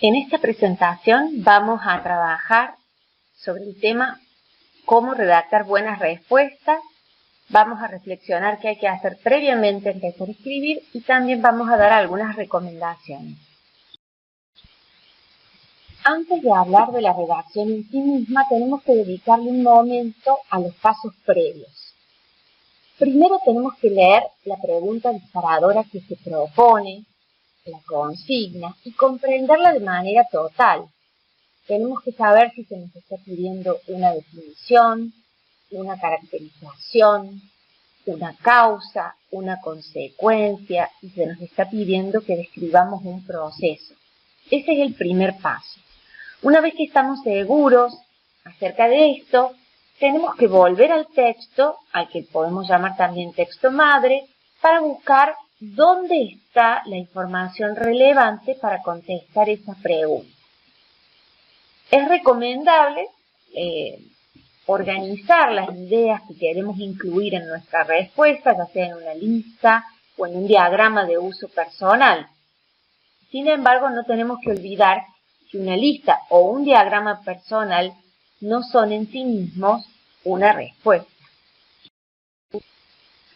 En esta presentación vamos a trabajar sobre el tema cómo redactar buenas respuestas. Vamos a reflexionar qué hay que hacer previamente antes de empezar a escribir y también vamos a dar algunas recomendaciones. Antes de hablar de la redacción en sí misma, tenemos que dedicarle un momento a los pasos previos. Primero tenemos que leer la pregunta disparadora que se propone, la consigna, y comprenderla de manera total. Tenemos que saber si se nos está pidiendo una definición, una caracterización, una causa, una consecuencia, y se nos está pidiendo que describamos un proceso. Ese es el primer paso. Una vez que estamos seguros acerca de esto, tenemos que volver al texto, al que podemos llamar también texto madre, para buscar dónde está la información relevante para contestar esa pregunta. Es recomendable organizar las ideas que queremos incluir en nuestra respuesta, ya sea en una lista o en un diagrama de uso personal. Sin embargo, no tenemos que olvidar que una lista o un diagrama personal no son en sí mismos una respuesta.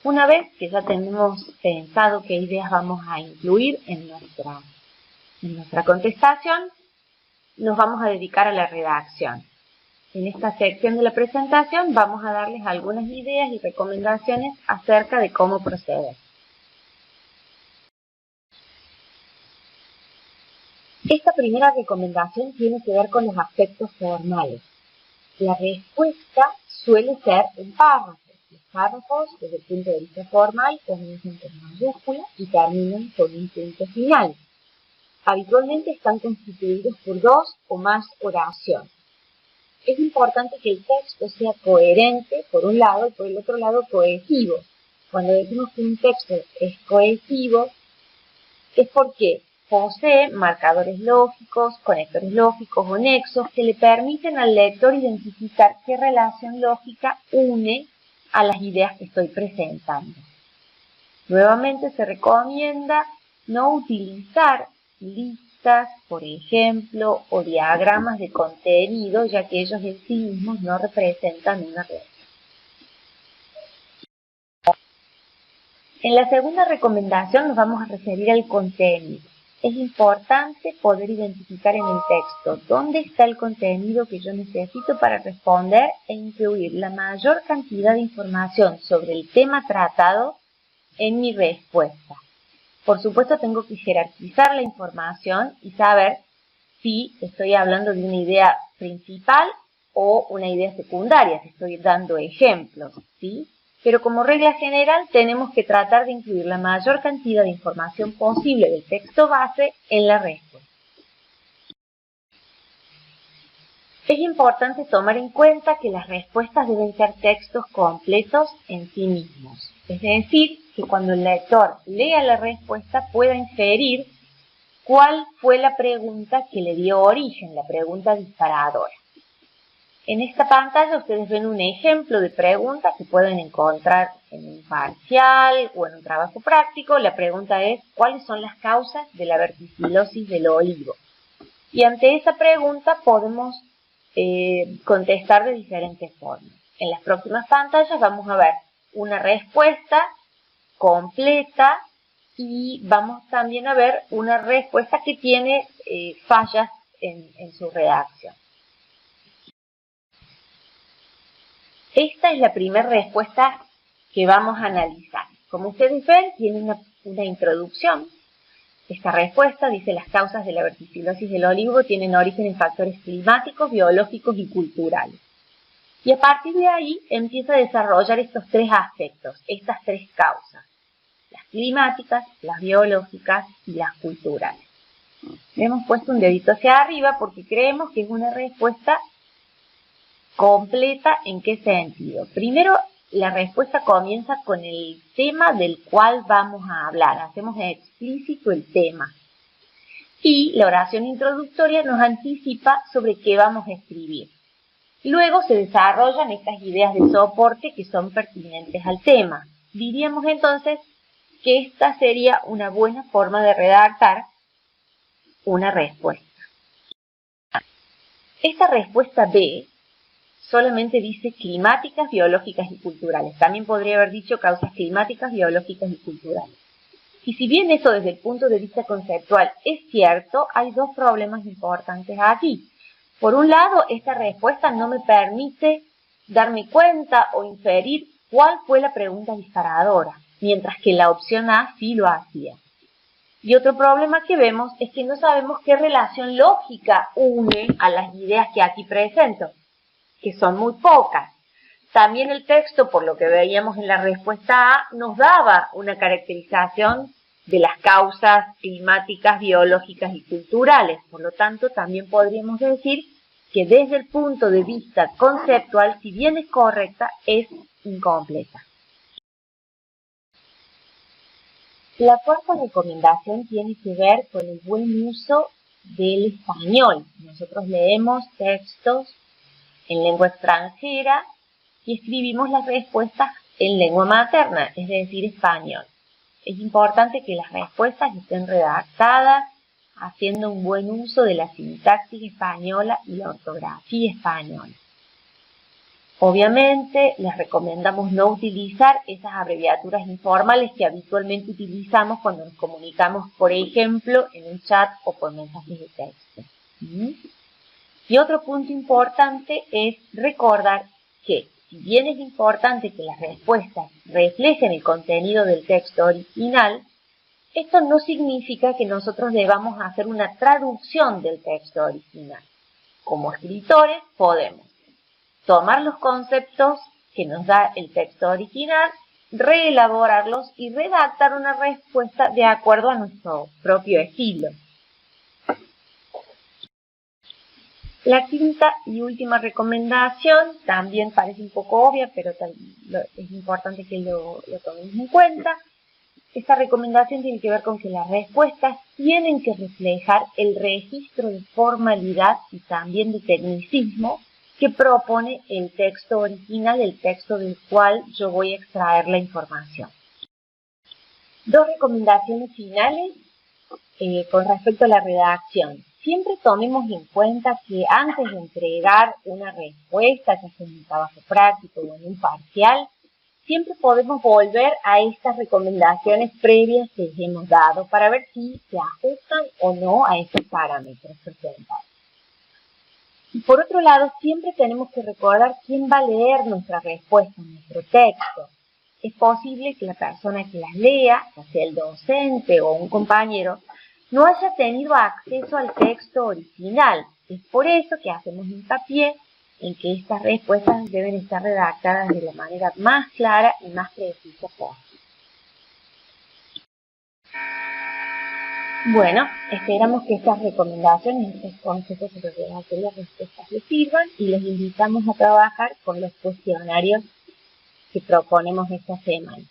Una vez que ya tenemos pensado qué ideas vamos a incluir en nuestra contestación, nos vamos a dedicar a la redacción. En esta sección de la presentación vamos a darles algunas ideas y recomendaciones acerca de cómo proceder. Esta primera recomendación tiene que ver con los aspectos formales. La respuesta suele ser en párrafos. Los párrafos, desde el punto de vista formal, comienzan con mayúscula y terminan con un punto final. Habitualmente están constituidos por 2 o más oraciones. Es importante que el texto sea coherente, por un lado, y por el otro lado, cohesivo. Cuando decimos que un texto es cohesivo, es porque posee marcadores lógicos, conectores lógicos o nexos que le permiten al lector identificar qué relación lógica une a las ideas que estoy presentando. Nuevamente se recomienda no utilizar listas, por ejemplo, o diagramas de contenido, ya que ellos en sí mismos no representan una regla. En la segunda recomendación nos vamos a referir al contenido. Es importante poder identificar en el texto dónde está el contenido que yo necesito para responder e incluir la mayor cantidad de información sobre el tema tratado en mi respuesta. Por supuesto, tengo que jerarquizar la información y saber si estoy hablando de una idea principal o una idea secundaria, si estoy dando ejemplos, ¿sí? Pero como regla general tenemos que tratar de incluir la mayor cantidad de información posible del texto base en la respuesta. Es importante tomar en cuenta que las respuestas deben ser textos completos en sí mismos. Es decir, que cuando el lector lea la respuesta pueda inferir cuál fue la pregunta que le dio origen, la pregunta disparadora. En esta pantalla ustedes ven un ejemplo de pregunta que pueden encontrar en un parcial o en un trabajo práctico. La pregunta es, ¿cuáles son las causas de la verticilosis del olivo? Y ante esa pregunta podemos contestar de diferentes formas. En las próximas pantallas vamos a ver una respuesta completa y vamos también a ver una respuesta que tiene fallas en su redacción. Esta es la primera respuesta que vamos a analizar. Como ustedes ven, tiene una introducción. Esta respuesta dice: las causas de la verticilosis del olivo tienen origen en factores climáticos, biológicos y culturales. Y a partir de ahí empieza a desarrollar estos 3 aspectos, estas 3 causas: las climáticas, las biológicas y las culturales. Le hemos puesto un dedito hacia arriba porque creemos que es una respuesta completa. ¿En qué sentido? Primero, la respuesta comienza con el tema del cual vamos a hablar. Hacemos explícito el tema. Y la oración introductoria nos anticipa sobre qué vamos a escribir. Luego se desarrollan estas ideas de soporte que son pertinentes al tema. Diríamos entonces que esta sería una buena forma de redactar una respuesta. Esta respuesta B solamente dice climáticas, biológicas y culturales. También podría haber dicho causas climáticas, biológicas y culturales. Y si bien eso desde el punto de vista conceptual es cierto, hay dos problemas importantes aquí. Por un lado, esta respuesta no me permite darme cuenta o inferir cuál fue la pregunta disparadora, mientras que la opción A sí lo hacía. Y otro problema que vemos es que no sabemos qué relación lógica une a las ideas que aquí presento, que son muy pocas. También el texto, por lo que veíamos en la respuesta A, nos daba una caracterización de las causas climáticas, biológicas y culturales. Por lo tanto, también podríamos decir que desde el punto de vista conceptual, si bien es correcta, es incompleta. La cuarta recomendación tiene que ver con el buen uso del español. Nosotros leemos textos en lengua extranjera y escribimos las respuestas en lengua materna, es decir, español. Es importante que las respuestas estén redactadas haciendo un buen uso de la sintaxis española y la ortografía española. Obviamente, les recomendamos no utilizar esas abreviaturas informales que habitualmente utilizamos cuando nos comunicamos, por ejemplo, en un chat o por mensajes de texto. Y otro punto importante es recordar que, si bien es importante que las respuestas reflejen el contenido del texto original, esto no significa que nosotros debamos hacer una traducción del texto original. Como escritores podemos tomar los conceptos que nos da el texto original, reelaborarlos y redactar una respuesta de acuerdo a nuestro propio estilo. La quinta y última recomendación también parece un poco obvia, pero es importante que lo tomemos en cuenta. Esta recomendación tiene que ver con que las respuestas tienen que reflejar el registro de formalidad y también de tecnicismo que propone el texto original, el texto del cual yo voy a extraer la información. Dos recomendaciones finales con respecto a la redacción. Siempre tomemos en cuenta que antes de entregar una respuesta, ya sea en un trabajo práctico o en un parcial, siempre podemos volver a estas recomendaciones previas que les hemos dado para ver si se ajustan o no a estos parámetros presentados. Y por otro lado, siempre tenemos que recordar quién va a leer nuestra respuesta, nuestro texto. Es posible que la persona que las lea, ya sea el docente o un compañero, no haya tenido acceso al texto original. Es por eso que hacemos hincapié en que estas respuestas deben estar redactadas de la manera más clara y más precisa posible. Bueno, esperamos que estas recomendaciones, estos consejos sobre redacción de respuestas les sirvan y les invitamos a trabajar con los cuestionarios que proponemos esta semana.